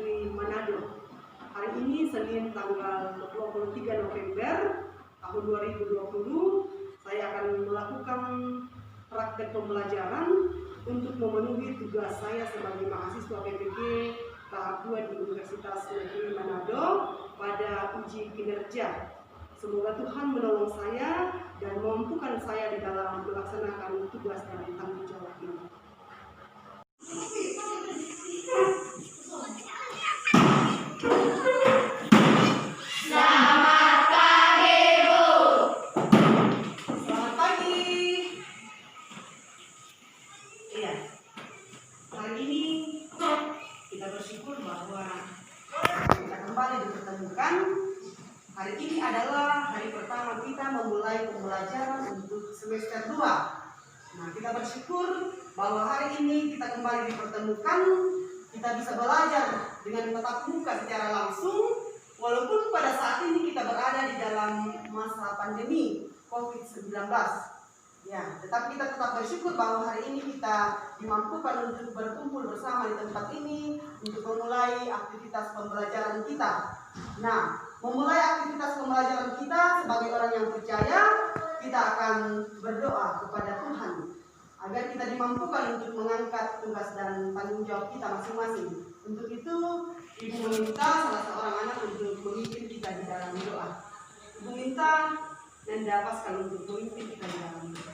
Negeri Manado. Hari ini Senin tanggal 23 November tahun 2020, saya akan melakukan praktek pembelajaran untuk memenuhi tugas saya sebagai mahasiswa PPG tahap 2 di Universitas Negeri Manado pada uji kinerja. Semoga Tuhan menolong saya dan memampukan saya di dalam melaksanakan tugas dan tanggung jawab ini. Selamat pagi, Bu. Selamat pagi. Iya, hari ini kita bersyukur bahwa kita kembali dipertemukan. Hari ini adalah hari pertama kita memulai pembelajaran untuk semester 2. Nah, kita bersyukur bahwa hari ini kita kembali dipertemukan. Kita bisa belajar dengan tatap muka secara langsung, walaupun pada saat ini kita berada di dalam masa pandemi COVID-19. Ya, tetapi kita tetap bersyukur bahwa hari ini kita dimampukan untuk berkumpul bersama di tempat ini untuk memulai aktivitas pembelajaran kita. Nah, memulai aktivitas pembelajaran kita sebagai orang yang percaya, kita akan berdoa kepada Tuhan agar kita dimampukan untuk mengangkat tugas dan tanggung jawab kita masing-masing. Untuk itu, Ibu meminta salah seorang anak untuk memimpin kita di dalam doa. Ibu minta Nanda Pascal untuk memimpin kita di dalam doa.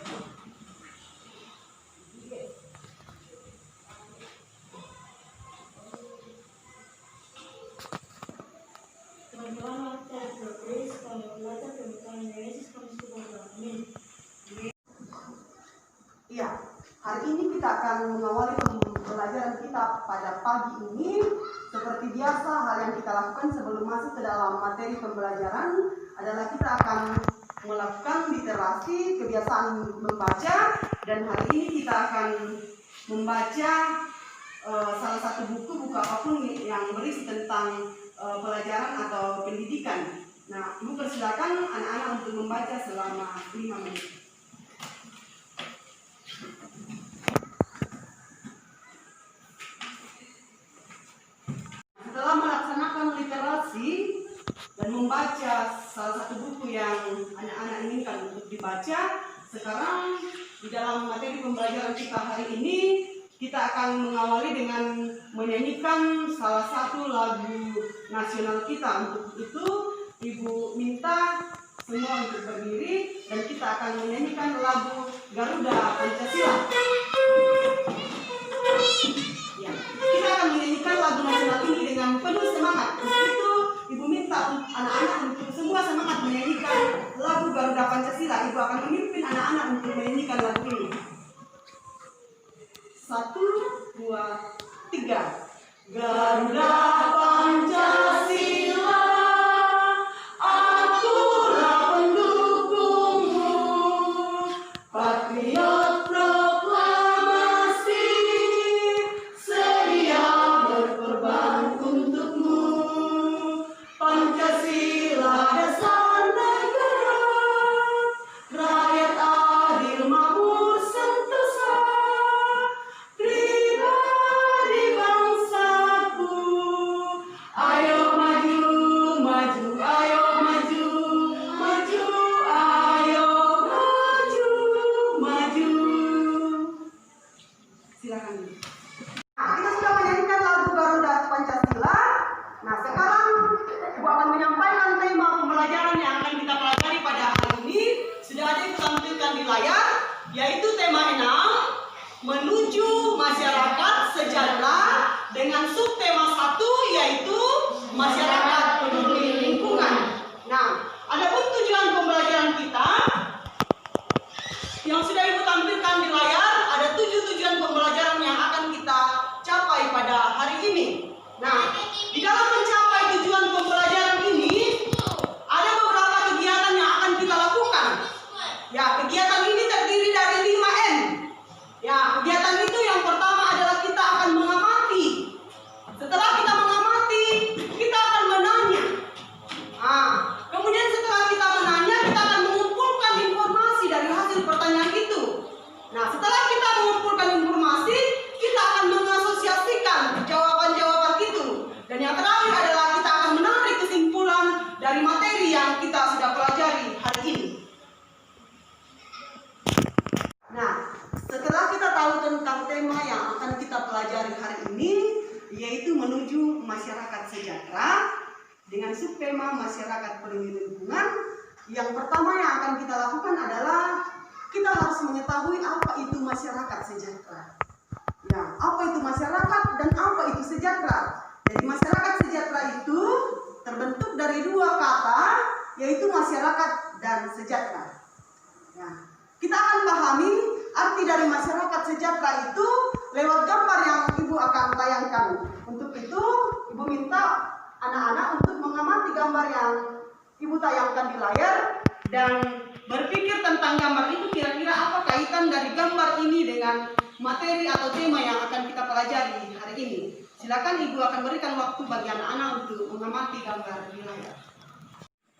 Iya, hari ini kita akan mengawali pembelajaran kita pada pagi ini. Seperti biasa, hal yang kita lakukan sebelum masuk ke dalam materi pembelajaran adalah kita akan melakukan literasi, kebiasaan membaca, dan hari ini kita akan membaca salah satu buku apapun yang berisi tentang pelajaran atau pendidikan. Nah, Ibu persilakan anak-anak untuk membaca selama 5 menit. Setelah melaksanakan literasi dan membaca salah satu buku yang anak-anak inginkan untuk dibaca, sekarang di dalam materi pembelajaran kita hari ini, kita akan mengawali dengan menyanyikan salah satu lagu nasional kita. Untuk itu, Ibu minta semua untuk berdiri dan kita akan menyanyikan lagu Garuda Pancasila. Ya, kita akan menyanyikan lagu nasional ini dengan penuh semangat. Untuk itu, Ibu minta anak-anak untuk semua semangat menyanyikan lagu Garuda Pancasila. Ibu akan memimpin anak-anak untuk menyanyikan lagu ini. 1, 2, 3. Garuda Pancasila, akulah pendukungmu, patriot proklamasi, sedia berkorban untukmu. Pancasila dasar negara, rakyat adil makmur sentosa, pribadi bangsaku yang terakhir adalah kita akan menarik kesimpulan dari materi yang kita sudah pelajari hari ini. Nah, setelah kita tahu tentang tema yang akan kita pelajari hari ini, yaitu menuju masyarakat sejahtera dengan subtema masyarakat peduli lingkungan, yang pertama yang akan kita lakukan adalah kita harus mengetahui apa itu masyarakat sejahtera. Ya, apa itu masyarakat dan apa itu sejahtera? Jadi masyarakat sejahtera itu terbentuk dari dua kata, yaitu masyarakat dan sejahtera. Ya, kita akan pahami arti dari masyarakat sejahtera itu lewat gambar yang Ibu akan tayangkan. Untuk itu, Ibu minta anak-anak untuk mengamati gambar yang Ibu tayangkan di layar dan berpikir tentang gambar itu kira-kira apa kaitan dari gambar ini dengan materi atau tema yang akan kita pelajari hari ini. Silakan Ibu akan berikan waktu bagi anak-anak untuk mengamati gambar di layar.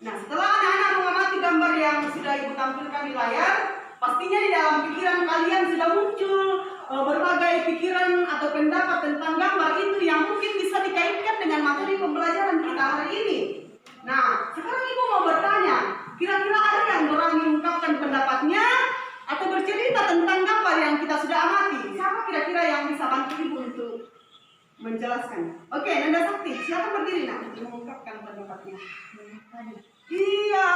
Nah, setelah anak-anak mengamati gambar yang sudah Ibu tampilkan di layar, pastinya di dalam pikiran kalian sudah muncul berbagai pikiran atau pendapat tentang gambar itu yang mungkin bisa dikaitkan dengan materi pembelajaran kita hari ini. Nah, sekarang Ibu mau bertanya, kira-kira ada yang berani mengungkapkan pendapatnya atau bercerita tentang gambar yang kita sudah amati? Siapa kira-kira yang bisa bantu Ibu untuk menjelaskan? Oke, Nanda Sakti, silakan berdiri untuk mengungkapkan pendapatnya. Iya,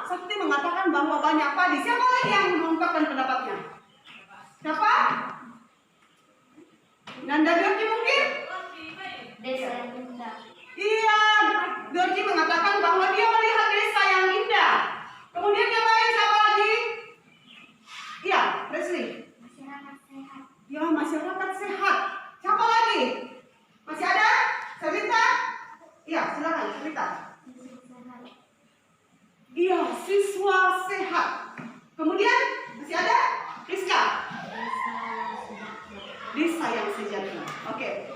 Sakti mengatakan bahwa banyak padi. Siapa lagi yang mengungkapkan pendapatnya? Siapa? Nanda Georgi mungkin? Desa yang indah. Iya, Georgi mengatakan bahwa dia melihat desa yang indah. Kemudian yang lain siapa lagi? Iya, Leslie. Masyarakat sehat. Ya, masyarakat sehat. Siapa lagi? Masih ada? Selita? Iya, silakan Selita. Iya, siswa sehat. Kemudian masih ada? Rizka. Desa yang sejahtera. Oke.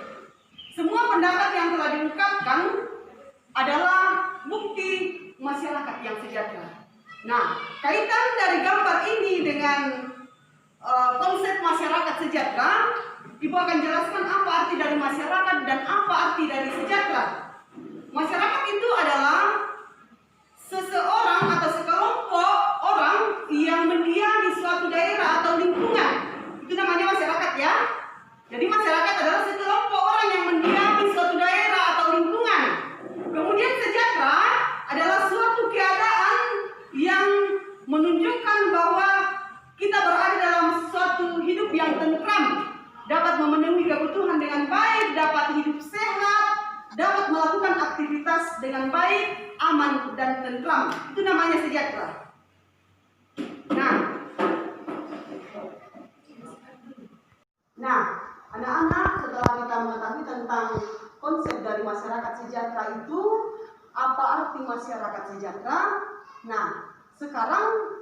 Semua pendapat yang telah diungkapkan adalah bukti masyarakat yang sejahtera. Nah, kaitan dari gambar ini dengan konsep masyarakat sejahtera, Ibu akan jelaskan apa arti dari masyarakat dan apa arti dari sejahtera. Masyarakat itu adalah seseorang atau sekelompok orang yang mendiam di suatu daerah atau lingkungan. Itu namanya masyarakat ya. Jadi masyarakat adalah sekelompok orang yang mendiam di suatu daerah atau lingkungan. Kemudian sejahtera adalah suatu keadaan yang menunjukkan bahwa kita berada dalam suatu hidup yang tentram, dapat memenuhi kebutuhan dengan baik, dapat hidup sehat, dapat melakukan aktivitas dengan baik, aman dan tentram. Itu namanya sejahtera. Nah, anak-anak, setelah kita mengetahui tentang konsep dari masyarakat sejahtera itu, apa arti masyarakat sejahtera? Nah, sekarang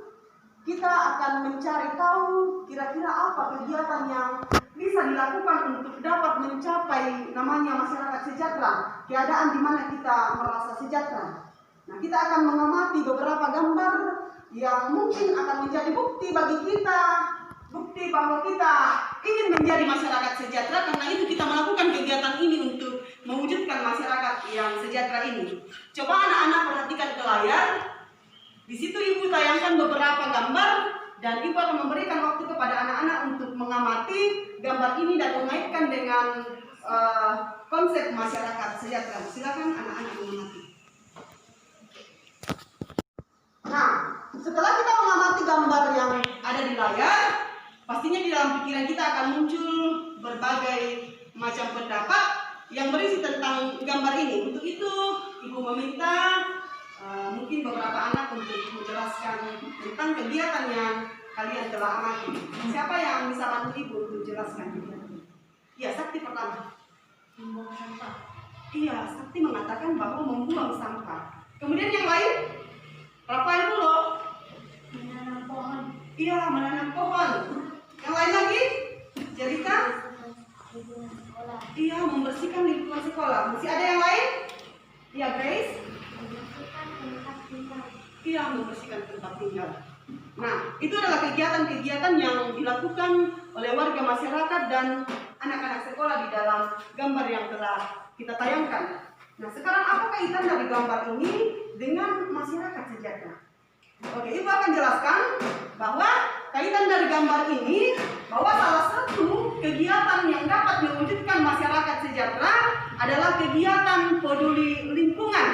kita akan mencari tahu kira-kira apa kegiatan yang bisa dilakukan untuk dapat mencapai namanya masyarakat sejahtera, keadaan di mana kita merasa sejahtera. Nah, kita akan mengamati beberapa gambar yang mungkin akan menjadi bukti bagi kita, bukti bahwa kita ingin menjadi masyarakat sejahtera. Karena itu kita melakukan kegiatan ini untuk mewujudkan masyarakat yang sejahtera ini. Coba anak-anak perhatikan ke layar. Di situ Ibu tayangkan beberapa gambar dan Ibu akan memberikan waktu kepada anak-anak untuk mengamati gambar ini dan mengaitkan dengan konsep masyarakat sejahtera. Silakan anak-anak mengamati. Nah, setelah kita mengamati gambar yang ada di layar, pastinya di dalam pikiran kita akan muncul berbagai macam pendapat yang berisi tentang gambar ini. Untuk itu, Ibu meminta mungkin beberapa anak untuk menjelaskan tentang kegiatan yang kalian telah amati. Siapa yang bisa bantu Ibu untuk jelaskan kegiatan? Iya, Sakti pertama. Membuang sampah. Iya, Sakti mengatakan bahwa membuang sampah. Kemudian yang lain? Rafael dulu. Menanam pohon. Iya, menanam pohon. Yang lain lagi? Jelita? Lingkungan sekolah. Iya, membersihkan lingkungan sekolah. Masih ada yang lain? Iya, Grace? Membersihkan tempat tinggal. Iya, membersihkan tempat tinggal. Nah, itu adalah kegiatan-kegiatan yang dilakukan oleh warga masyarakat dan anak-anak sekolah di dalam gambar yang telah kita tayangkan. Nah, sekarang apa kaitan dari gambar ini dengan masyarakat sejahtera? Oke, Ibu akan jelaskan bahwa kaitan dari gambar ini bahwa salah satu kegiatan yang dapat mewujudkan masyarakat sejahtera adalah kegiatan peduli lingkungan.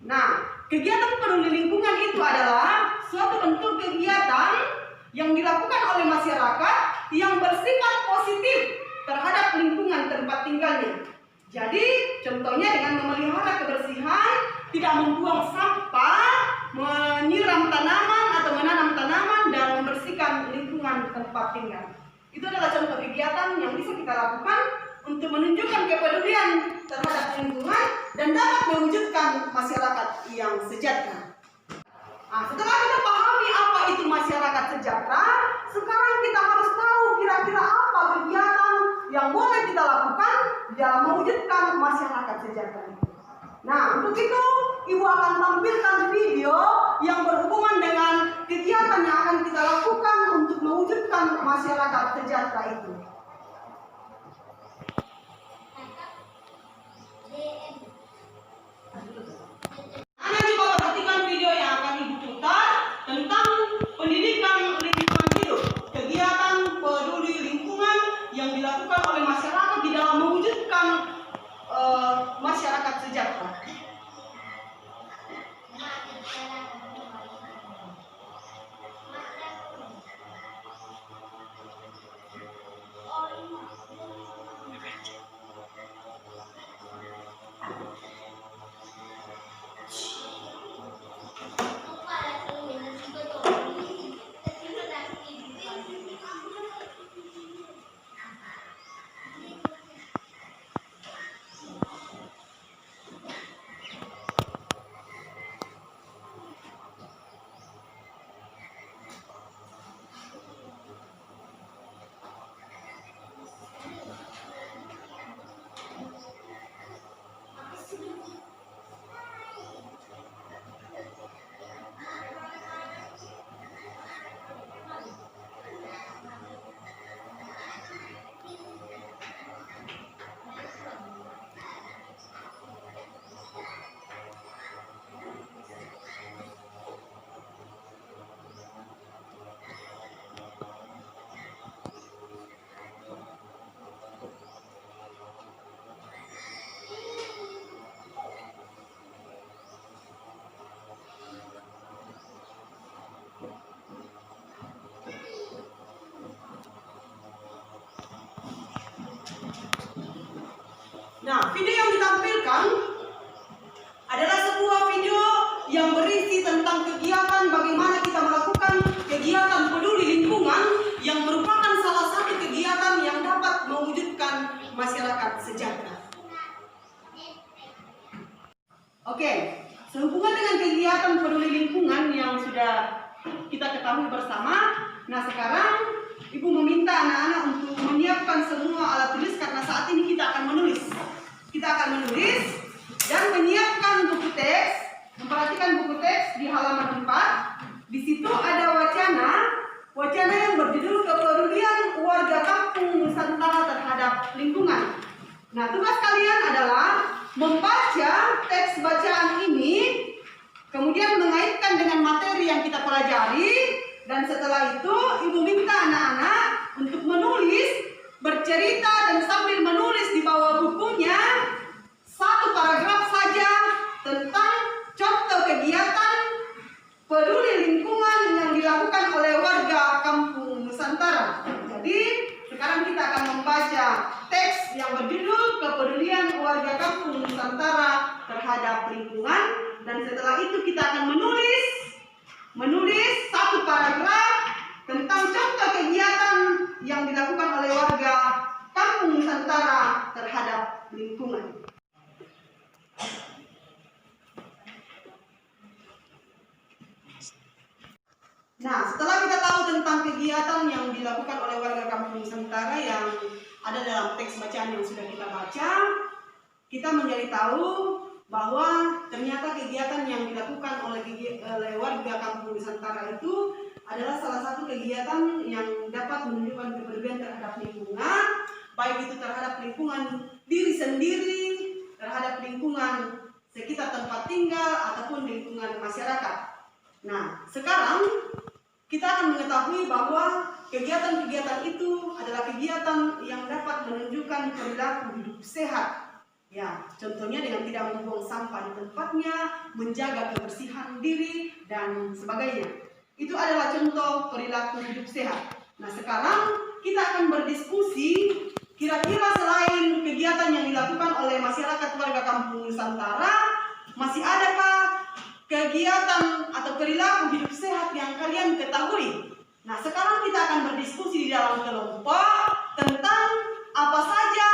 Nah, kegiatan peduli lingkungan itu adalah suatu bentuk kegiatan yang dilakukan oleh masyarakat yang bersifat positif terhadap lingkungan tempat tinggalnya. Jadi, contohnya dengan memelihara kebersihan, tidak membuang sampah, menyiram tanaman atau menanam tanaman, dan membersihkan lingkungan tempat tinggal. Itu adalah contoh kegiatan yang bisa kita lakukan untuk menunjukkan kepedulian terhadap lingkungan dan dapat mewujudkan masyarakat yang sejahtera. Nah, setelah kita pahami apa itu masyarakat sejahtera, sekarang kita harus tahu kira-kira apa kegiatan yang boleh kita lakukan dalam mewujudkan masyarakat sejahtera. Nah, untuk itu Ibu akan tampilkan video yang berhubungan dengan kegiatan yang akan kita lakukan untuk mewujudkan masyarakat sejahtera itu. Anda coba perhatikan video yang akan Ibu putar tentang pendidikan lingkungan hidup, kegiatan peduli lingkungan yang dilakukan oleh masyarakat di dalam mewujudkan masyarakat sejahtera. Nah, video yang ditampilkan adalah sebuah video yang berisi tentang kegiatan bagaimana kita melakukan kegiatan peduli lingkungan yang merupakan salah satu kegiatan yang dapat mewujudkan masyarakat sejahtera. Oke, sehubungan dengan kegiatan peduli lingkungan yang sudah kita ketahui bersama, nah sekarang Ibu meminta anak-anak untuk menyiapkan semua alat tulis karena saat ini kita akan menulis. Kita akan menulis dan menyiapkan buku teks, memperhatikan buku teks di halaman 4. Di situ ada wacana yang berjudul kepedulian warga kampung Nusantara terhadap lingkungan. Nah, tugas kalian adalah membaca teks bacaan ini, kemudian mengaitkan dengan materi yang kita pelajari, dan setelah itu Ibu minta anak-anak untuk menulis, bercerita, dan sambil menulis di bawah bukunya satu paragraf saja tentang contoh kegiatan peduli lingkungan yang dilakukan oleh warga kampung Nusantara. Jadi sekarang kita akan membaca teks yang berjudul kepedulian warga kampung Nusantara terhadap lingkungan, dan setelah itu kita akan menulis satu paragraf tentang contoh kegiatan yang dilakukan oleh warga kampung Nusantara terhadap lingkungan. Nah, setelah kita tahu tentang kegiatan yang dilakukan oleh warga kampung Nusantara yang ada dalam teks bacaan yang sudah kita baca, kita menjadi tahu bahwa ternyata kegiatan yang dilakukan oleh warga kampung Nusantara itu adalah salah satu kegiatan yang dapat menunjukkan kepedulian terhadap lingkungan, baik itu terhadap lingkungan diri sendiri, terhadap lingkungan sekitar tempat tinggal ataupun lingkungan masyarakat. Nah, sekarang kita akan mengetahui bahwa kegiatan-kegiatan itu adalah kegiatan yang dapat menunjukkan perilaku hidup sehat. Ya, contohnya dengan tidak membuang sampah di tempatnya, menjaga kebersihan diri, dan sebagainya. Itu adalah contoh perilaku hidup sehat. Nah, sekarang kita akan berdiskusi kira-kira selain kegiatan yang dilakukan oleh masyarakat warga Kampung Nusantara, masih adakah kegiatan atau perilaku hidup sehat yang kalian ketahui? Nah, sekarang kita akan berdiskusi di dalam kelompok tentang apa saja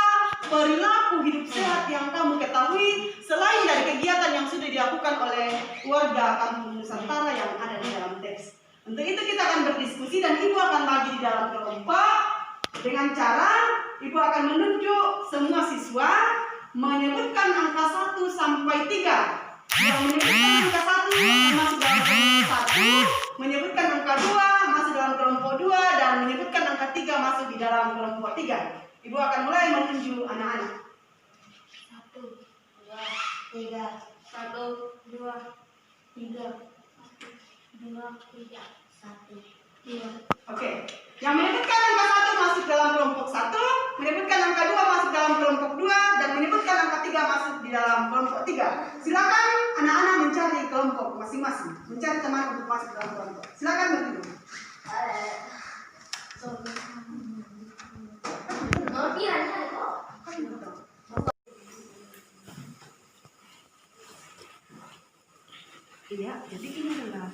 perilaku hidup sehat yang kamu ketahui selain dari kegiatan yang sudah dilakukan oleh warga Kampung Nusantara yang ada di dalam teks. Untuk itu kita akan berdiskusi dan Ibu akan bagi di dalam kelompok dengan cara Ibu akan menunjuk semua siswa menyebutkan angka 1 sampai 3. Yang menyebutkan angka 1 masuk dalam kelompok 1, menyebutkan angka 2 masuk dalam kelompok 2, dan menyebutkan angka 3 masuk di dalam kelompok 3. Ibu akan mulai menunjuk anak-anak. 1, 2, 3, 1, 2, 3, 1, 2, 3, 1, 2. Oke. Yang menyebutkan angka 1 masuk dalam kelompok 1, menyebutkan angka 2 masuk dalam kelompok 2, dan menyebutkan angka 3 masuk di dalam kelompok 3. Silakan anak-anak mencari kelompok masing-masing, mencari teman untuk masuk dalam kelompok. Silakan berdiri. Iya, jadi ini adalah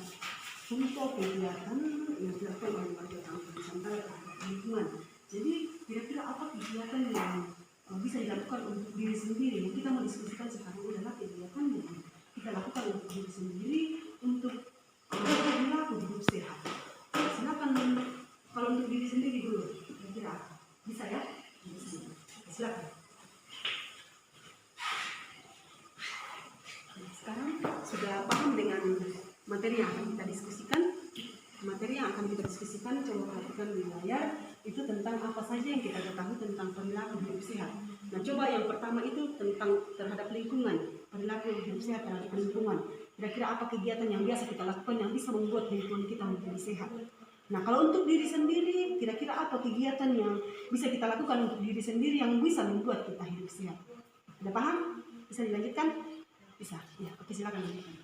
contoh kegiatan yang dilakukan oleh warga Kampung Nusantara terhadap lingkungan. Jadi kira-kira apa kegiatan yang bisa dilakukan untuk diri sendiri? Yang kita mau diskusikan sekarang adalah kegiatan yang kita lakukan untuk diri sendiri untuk perilaku hidup sehat. Silakan kalau untuk diri sendiri dulu, kira-kira apa? Bisa ya? Bisa. Silakan. Sekarang sudah paham dengan materi yang akan kita diskusikan. Materi yang akan kita diskusikan, coba perhatikan di layar, itu tentang apa saja yang kita ketahui tentang perilaku hidup sehat. Nah, coba yang pertama itu tentang terhadap lingkungan, perilaku hidup sehat terhadap lingkungan. Kira-kira apa kegiatan yang biasa kita lakukan yang bisa membuat lingkungan kita menjadi sehat. Nah, kalau untuk diri sendiri, kira-kira apa kegiatan yang bisa kita lakukan untuk diri sendiri yang bisa membuat kita hidup sehat? Sudah paham? Bisa dilanjutkan? Bisa. Ya, oke, silakan lanjutkan.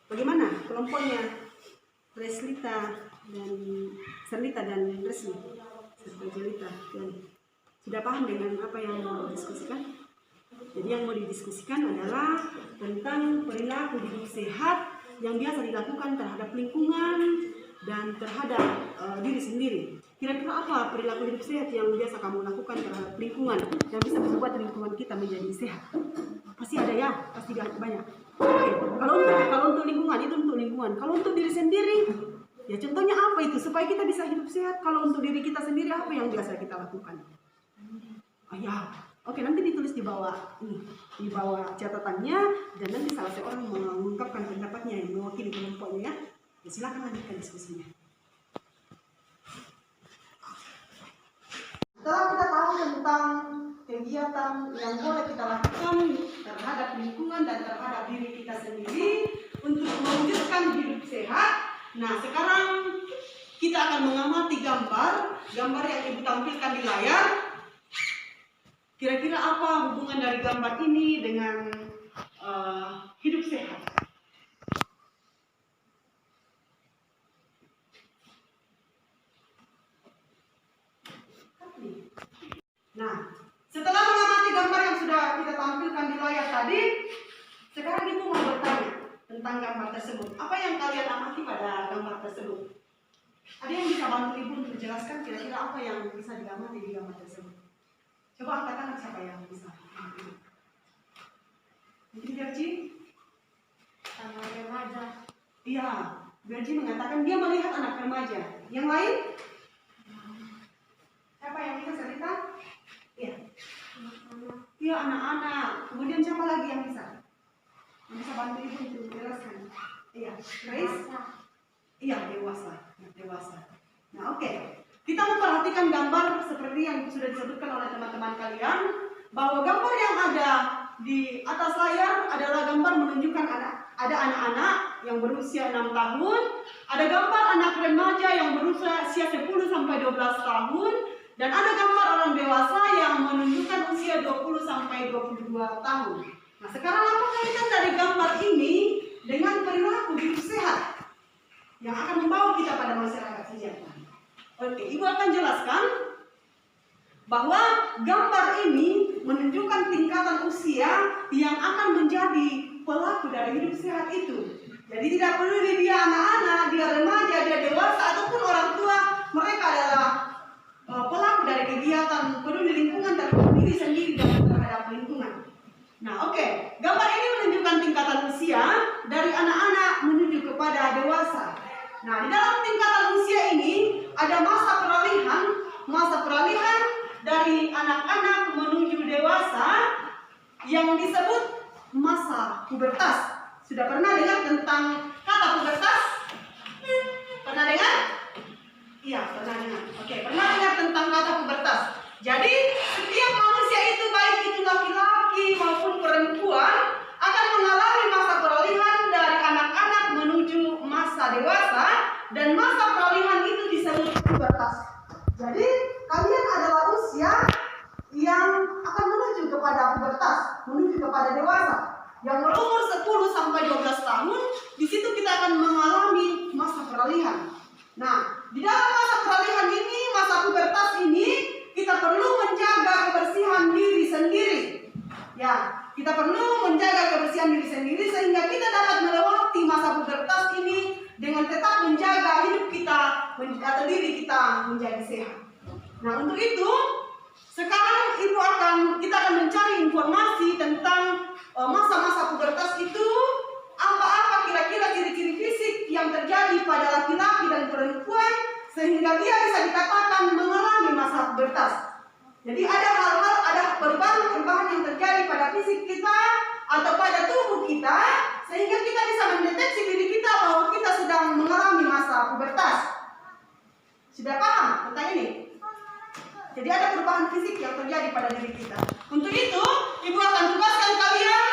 Bagaimana kelompoknya? Serlita dan Resli serta Jelita, sudah paham dengan apa yang mau didiskusikan? Jadi yang mau didiskusikan adalah tentang perilaku hidup sehat yang biasa dilakukan terhadap lingkungan dan terhadap diri sendiri. Kira-kira apa perilaku hidup sehat yang biasa kamu lakukan terhadap lingkungan yang bisa membuat lingkungan kita menjadi sehat? Pasti ada ya, pasti banyak. Oke. Kalau untuk lingkungan itu untuk lingkungan. Kalau untuk diri sendiri, ya contohnya apa itu supaya kita bisa hidup sehat? Kalau untuk diri kita sendiri apa yang biasa kita lakukan? Oh ya, oke, nanti ditulis di bawah di bawah catatannya, dan nanti salah seorang mengungkapkan pendapatnya yang mewakili kelompoknya ya. Ya silakan lanjutkan diskusinya. Setelah kita tahu tentang kegiatan yang boleh kita lakukan terhadap lingkungan dan terhadap diri kita sendiri untuk mewujudkan hidup sehat. Nah, sekarang kita akan mengamati gambar yang Ibu tampilkan di layar. Kira-kira apa hubungan dari gambar ini dengan hidup sehat? Nah, setelah mengamati gambar yang sudah kita tampilkan di layar tadi, sekarang Ibu mau bertanya tentang gambar tersebut. Apa yang kalian amati pada gambar tersebut? Ada yang bisa bantu Ibu untuk menjelaskan kira-kira apa yang bisa diamati di gambar tersebut? Coba angkat tangan siapa yang bisa. Mungkin Berji? Sama remaja. Iya, Berji mengatakan dia melihat anak remaja. Yang lain? Siapa yang bisa cerita? Iya. Iya, anak-anak. Kemudian siapa lagi yang bisa? Yang bisa bantu Ibu untuk menjelaskan? Iya, Grace? Iya, dewasa. Dewasa. Nah, oke. Kita memperhatikan gambar seperti yang sudah disebutkan oleh teman-teman kalian. bahwa gambar yang ada di atas layar adalah gambar menunjukkan ada anak-anak yang berusia 6 tahun, ada gambar anak remaja yang berusia 10 sampai 12 tahun, dan ada gambar orang dewasa yang menunjukkan usia 20 sampai 22 tahun. Nah, sekarang apa kaitan dari gambar ini dengan perilaku hidup sehat yang akan membawa kita pada masyarakat sejahtera? Oke, Ibu akan jelaskan bahwa gambar ini menunjukkan tingkatan usia yang akan menjadi pelaku dari hidup sehat itu. Jadi tidak peduli dia anak-anak, dia remaja, dia dewasa, ataupun orang tua, mereka adalah pelaku dari kegiatan peduli lingkungan terhadap diri sendiri dan terhadap lingkungan. Nah, oke, gambar ini menunjukkan tingkatan usia dari anak-anak menuju kepada dewasa. Nah, di dalam tingkatan usia ini ada masa peralihan dari anak-anak menuju dewasa yang disebut masa pubertas. Sudah pernah dengar tentang kata pubertas? Pernah dengar? Iya, pernah dengar. Oke, pernah dengar tentang kata pubertas. Jadi, setiap manusia itu, baik itu laki-laki maupun perempuan, akan mengalami masa peralihan dari anak-anak menuju masa dewasa, dan masa peralihan itu disebut pubertas. Jadi, kalian adalah usia yang akan menuju kepada pubertas, menuju kepada dewasa. Yang berumur 10 sampai 12 tahun, di situ kita akan mengalami masa peralihan. Nah, di dalam masa peralihan ini, masa pubertas ini, kita perlu menjaga kebersihan diri sendiri. Ya, kita perlu menjaga kebersihan diri sendiri sehingga kita dapat melewati masa pubertas ini dengan tetap menjaga hidup kita atau diri kita menjadi sehat. Nah, untuk itu sekarang kita akan mencari informasi tentang masa-masa pubertas itu, apa-apa kira-kira ciri-ciri fisik yang terjadi pada laki-laki dan perempuan sehingga dia bisa dikatakan mengalami masa pubertas. Jadi ada perubahan yang terjadi pada fisik kita atau pada tubuh kita sehingga kita bisa mendeteksi diri kita bahwa kita sedang mengalami masa pubertas. Sudah paham tentang ini? Jadi ada perubahan fisik yang terjadi pada diri kita. Untuk itu, Ibu akan tugaskan kalian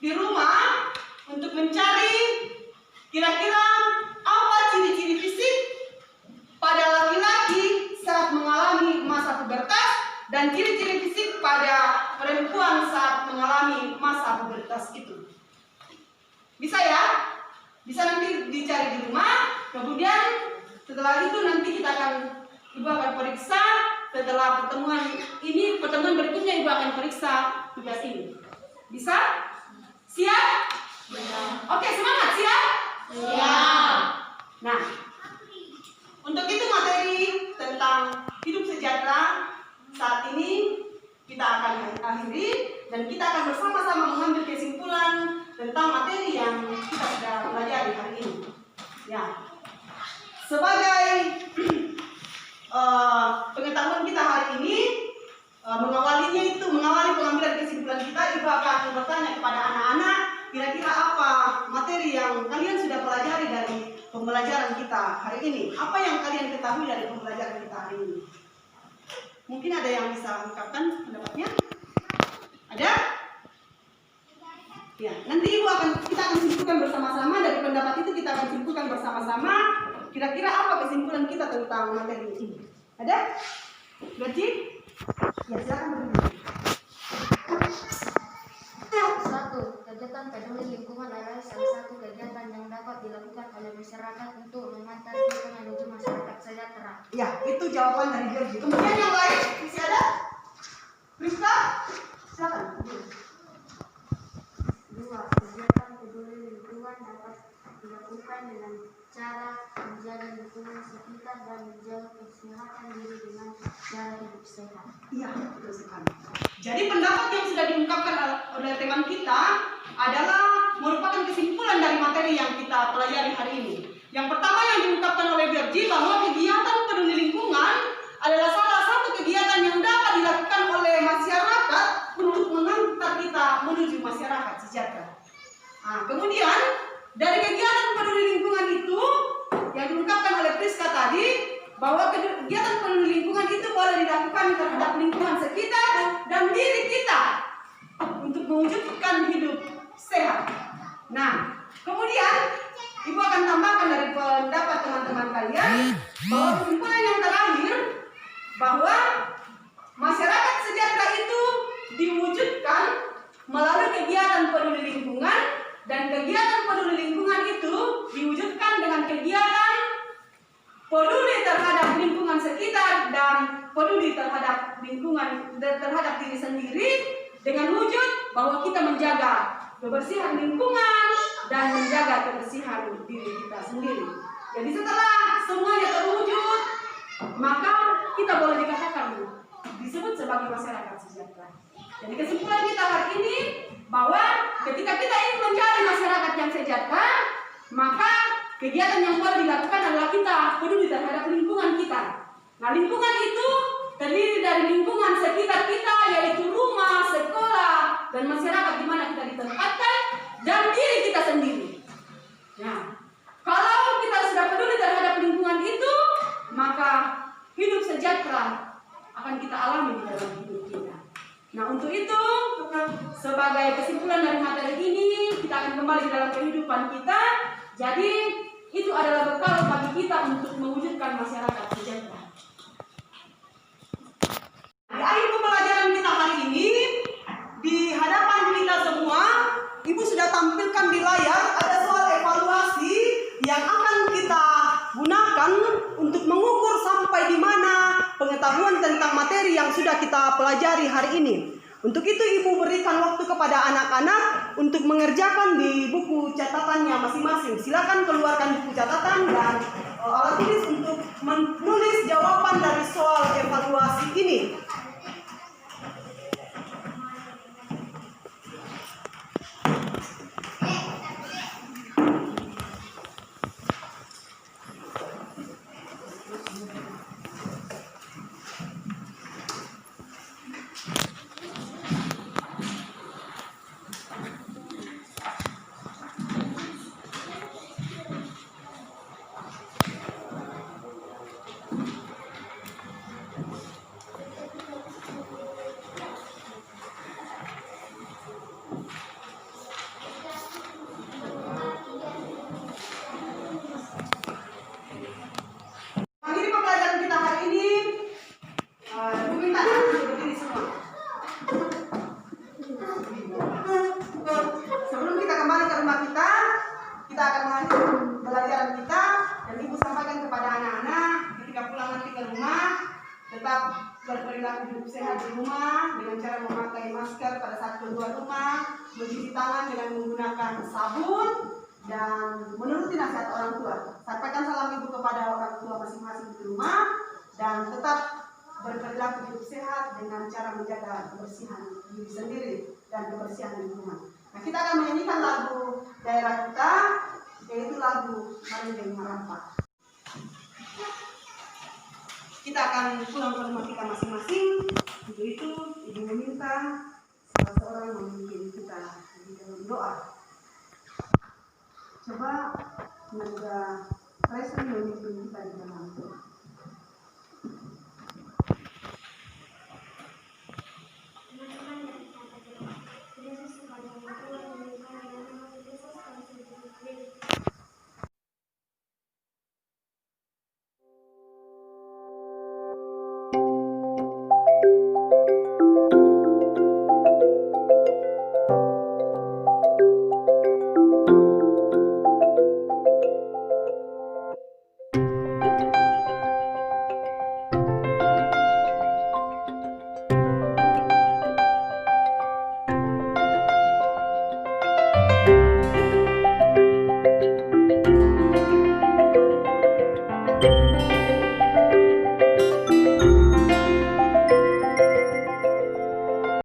di rumah untuk mencari kira-kira apa ciri-ciri fisik pada laki-laki saat mengalami masa pubertas dan ciri-ciri fisik pada perempuan saat mengalami masa pubertas itu. Bisa ya? Bisa nanti dicari di rumah. Kemudian setelah itu nanti Ibu akan periksa. Setelah pertemuan berikutnya Ibu akan periksa tugas ini. Bisa? Siap? Ya. Oke, semangat, siap? Siap. Nah, untuk itu materi tentang hidup sejahtera saat ini kita akan akhiri dan kita akan bersama-sama mengambil kesimpulan tentang materi yang kita sudah pelajari hari ini. Ya. Sebagai pengetahuan kita hari ini, mengawali pengambilan kesimpulan kita, Ibu akan bertanya kepada anak-anak, kira-kira apa materi yang kalian sudah pelajari dari pembelajaran kita hari ini? Apa yang kalian ketahui dari pembelajaran kita hari ini? Mungkin ada yang bisa ungkapkan pendapatnya? Ada? Ya, nanti kita akan simpulkan bersama-sama. Dari pendapat itu kita akan simpulkan bersama-sama. Kira-kira apa kesimpulan kita tentang materi ini? Ada? Berarti? Ya, silakan berdiri. 1. Kegiatan peduli lingkungan adalah salah satu kegiatan yang dapat dilakukan oleh masyarakat untuk mengantar kita menuju masyarakat sejahtera. Ya, itu jawaban dari Georgi. Kemudian yang lain, masih ada? Priska? Silakan. 2. Kegiatan peduli lingkungan dapat dilakukan dengan cara menjaga lingkungan sekitar dan menjaga kesehatan diri dengan cara hidup sehat. Iya, betul sekali. Jadi pendapat yang sudah diungkapkan oleh teman kita adalah merupakan kesimpulan dari materi yang kita pelajari hari ini. Yang pertama yang diungkapkan oleh Georgi bahwa kegiatan peduli lingkungan adalah salah satu kegiatan yang dapat dilakukan oleh masyarakat untuk mengantar kita menuju masyarakat sejahtera. Nah, kemudian dari kegiatan peduli lingkungan itu yang diungkapkan oleh Priska tadi, bahwa kegiatan peduli lingkungan itu boleh dilakukan terhadap lingkungan sekitar dan diri kita untuk mewujudkan hidup sehat. Nah, kemudian Ibu akan tambahkan dari pendapat teman-teman kalian bahwa kesimpulan yang terakhir bahwa masyarakat sejahtera itu diwujudkan melalui kegiatan peduli lingkungan, dan kegiatan peduli lingkungan itu diwujudkan dengan kegiatan peduli terhadap lingkungan sekitar dan peduli terhadap lingkungan terhadap diri sendiri dengan wujud bahwa kita menjaga kebersihan lingkungan dan menjaga kebersihan diri kita sendiri. Jadi setelah semuanya terwujud, maka kita boleh dikatakan disebut sebagai masyarakat sejahtera. Jadi kesimpulan kita hari ini bahwa ketika kita ingin menjadi masyarakat yang sejahtera, maka kegiatan yang boleh dilakukan adalah kita peduli terhadap lingkungan kita. Nah, lingkungan itu terdiri dari lingkungan sekitar kita, yaitu rumah, sekolah, dan masyarakat di mana kita ditempatkan, dan diri kita sendiri. Nah, kalau kita sudah peduli terhadap lingkungan itu, maka hidup sejahtera akan kita alami di dalam hidup kita. Nah, untuk itu, sebagai kesimpulan dari materi ini, kita akan kembali ke dalam kehidupan kita. Jadi, itu adalah bekal bagi kita untuk mewujudkan masyarakat sejahtera. Di akhir pembelajaran kita hari ini, di hadapan kita semua, Ibu sudah tampilkan di layar ada soal evaluasi yang akan kita gunakan untuk mengukur sampai di mana pengetahuan tentang materi yang sudah kita pelajari hari ini. Untuk itu Ibu berikan waktu kepada anak-anak untuk mengerjakan di buku catatannya masing-masing. Silakan keluarkan buku catatan dan alat tulis untuk menulis jawaban dari soal evaluasi ini. Berperilaku hidup sehat di rumah dengan cara memakai masker pada saat keluar rumah, mencuci tangan dengan menggunakan sabun, dan menuruti nasihat orang tua. Sampaikan salam Ibu kepada orang tua masing-masing di rumah, dan tetap berperilaku hidup sehat dengan cara menjaga kebersihan diri sendiri dan kebersihan lingkungan. Nah, kita akan menyanyikan lagu daerah kita, yaitu lagu Marindeng Marampa. Kita akan pulang ke rumah kita masing-masing. Untuk itu, Ibu meminta salah seorang memimpin kita di dalam doa. Coba semoga Presiden memimpin kita di dalam doa.